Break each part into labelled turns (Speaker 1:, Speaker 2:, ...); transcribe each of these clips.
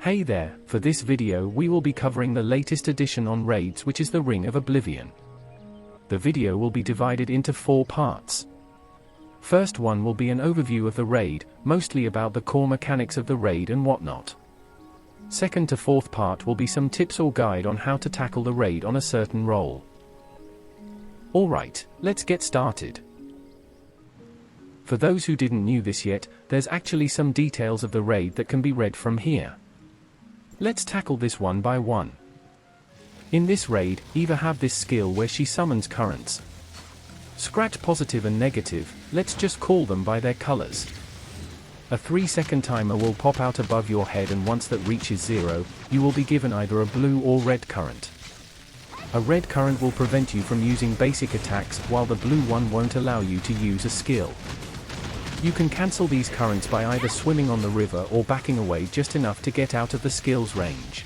Speaker 1: Hey there, for this video we will be covering the latest addition on raids, which is the Ring of Oblivion. The video will be divided into 4 parts. First one will be an overview of the raid, mostly about the core mechanics of the raid and whatnot. Second to fourth part will be some tips or guide on how to tackle the raid on a certain role. Alright, let's get started. For those who didn't knew this yet, there's actually some details of the raid that can be read from here. Let's tackle this one by one. In this raid, Eva have this skill where she summons currents. Scratch positive and negative, let's just call them by their colors. A 3-second timer will pop out above your head, and once that reaches 0, you will be given either a blue or red current. A red current will prevent you from using basic attacks, while the blue one won't allow you to use a skill. You can cancel these currents by either swimming on the river or backing away just enough to get out of the skill's range.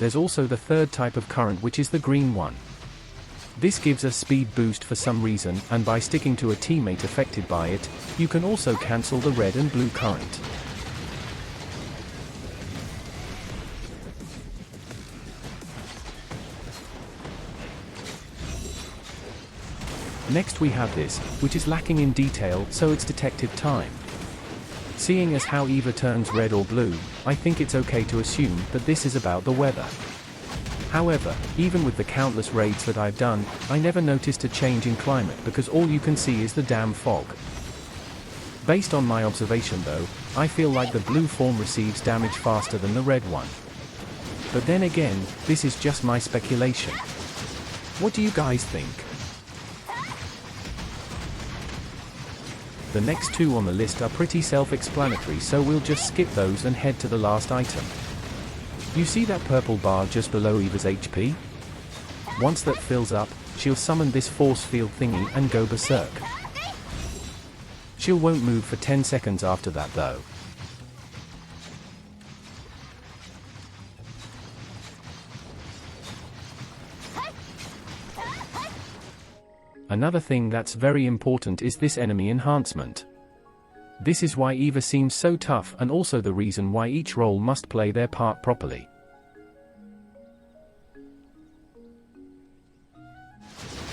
Speaker 1: There's also the third type of current, which is the green one. This gives a speed boost for some reason, and by sticking to a teammate affected by it, you can also cancel the red and blue current. Next we have this, which is lacking in detail, so it's detective time. Seeing as how Eva turns red or blue, I think it's okay to assume that this is about the weather. However, even with the countless raids that I've done, I never noticed a change in climate because all you can see is the damn fog. Based on my observation though, I feel like the blue form receives damage faster than the red one. But then again, this is just my speculation. What do you guys think? The next 2 on the list are pretty self-explanatory, so we'll just skip those and head to the last item. You see that purple bar just below Eva's HP? Once that fills up, she'll summon this force field thingy and go berserk. She won't move for 10 seconds after that though. Another thing that's very important is this enemy enhancement. This is why Eva seems so tough, and also the reason why each role must play their part properly.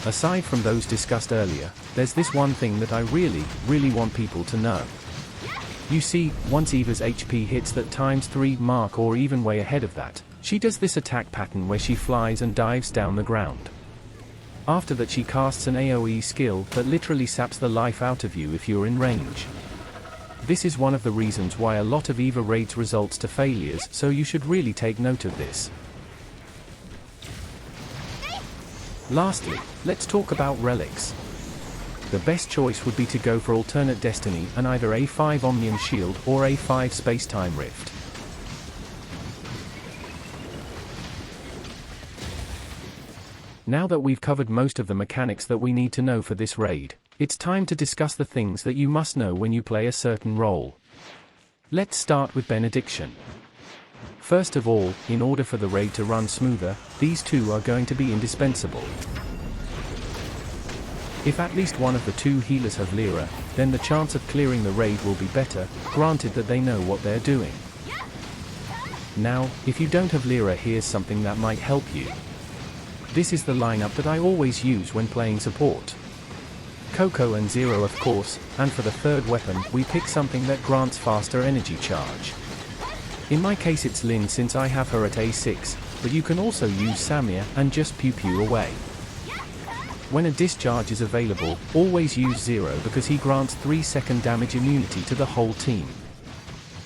Speaker 1: Aside from those discussed earlier, there's this one thing that I really want people to know. You see, once Eva's HP hits that ×3 mark or even way ahead of that, she does this attack pattern where she flies and dives down the ground. After that she casts an AoE skill that literally saps the life out of you if you're in range. This is one of the reasons why a lot of Eva raids results to failures, so you should really take note of this. Lastly, let's talk about relics. The best choice would be to go for alternate destiny and either A5 Omnium Shield or A5 Space-Time Rift. Now that we've covered most of the mechanics that we need to know for this raid, it's time to discuss the things that you must know when you play a certain role. Let's start with Benediction. First of all, in order for the raid to run smoother, these 2 are going to be indispensable. If at least one of the 2 healers have Lyra, then the chance of clearing the raid will be better, granted that they know what they're doing. Now, if you don't have Lyra, here's something that might help you. This is the lineup that I always use when playing support. Coco and Zero of course, and for the third weapon, we pick something that grants faster energy charge. In my case it's Lynn, since I have her at A6, but you can also use Samir and just pew away. When a discharge is available, always use Zero because he grants 3-second damage immunity to the whole team.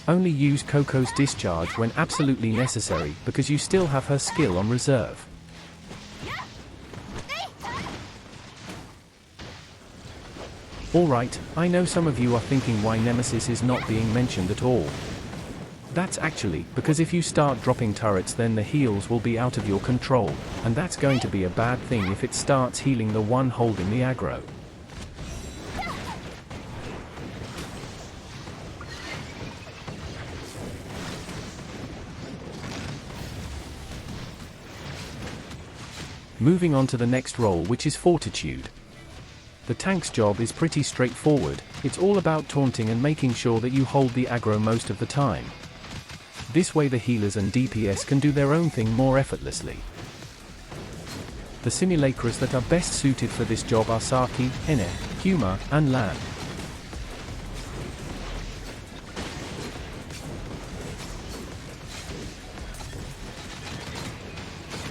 Speaker 1: Only use Coco's discharge when absolutely necessary because you still have her skill on reserve. Alright, I know some of you are thinking why Nemesis is not being mentioned at all. That's actually because if you start dropping turrets, then the heals will be out of your control, and that's going to be a bad thing if it starts healing the one holding the aggro. Moving on to the next role, which is Fortitude. The tank's job is pretty straightforward, it's all about taunting and making sure that you hold the aggro most of the time. This way the healers and DPS can do their own thing more effortlessly. The simulacras that are best suited for this job are Saki, Ene, Huma, and Lan.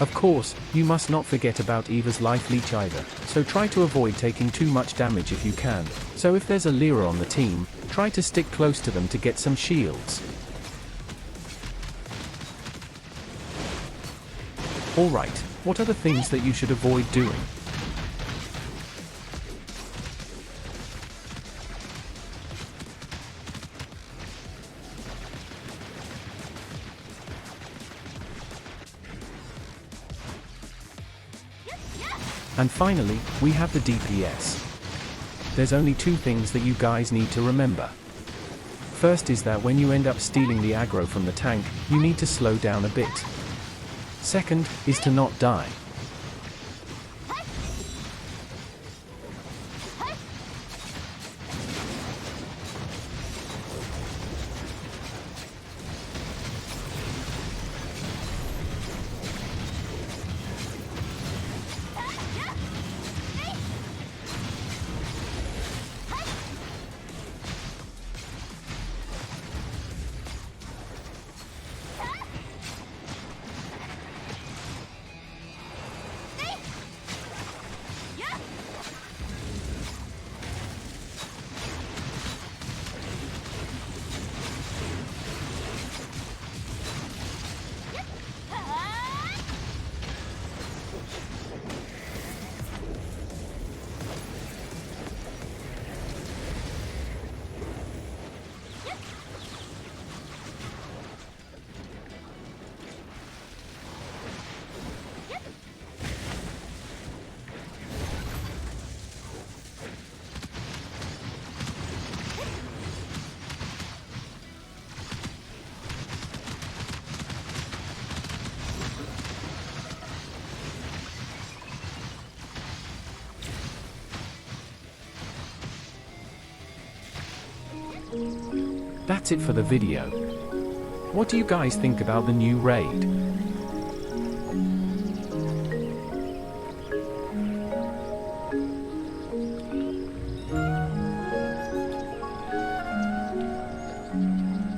Speaker 1: Of course, you must not forget about Eva's life leech either, so try to avoid taking too much damage if you can. So if there's a Lyra on the team, try to stick close to them to get some shields. Alright, what are the things that you should avoid doing? And finally, we have the DPS. There's only two things that you guys need to remember. First is that when you end up stealing the aggro from the tank, you need to slow down a bit. Second, is to not die. That's it for the video. What do you guys think about the new raid?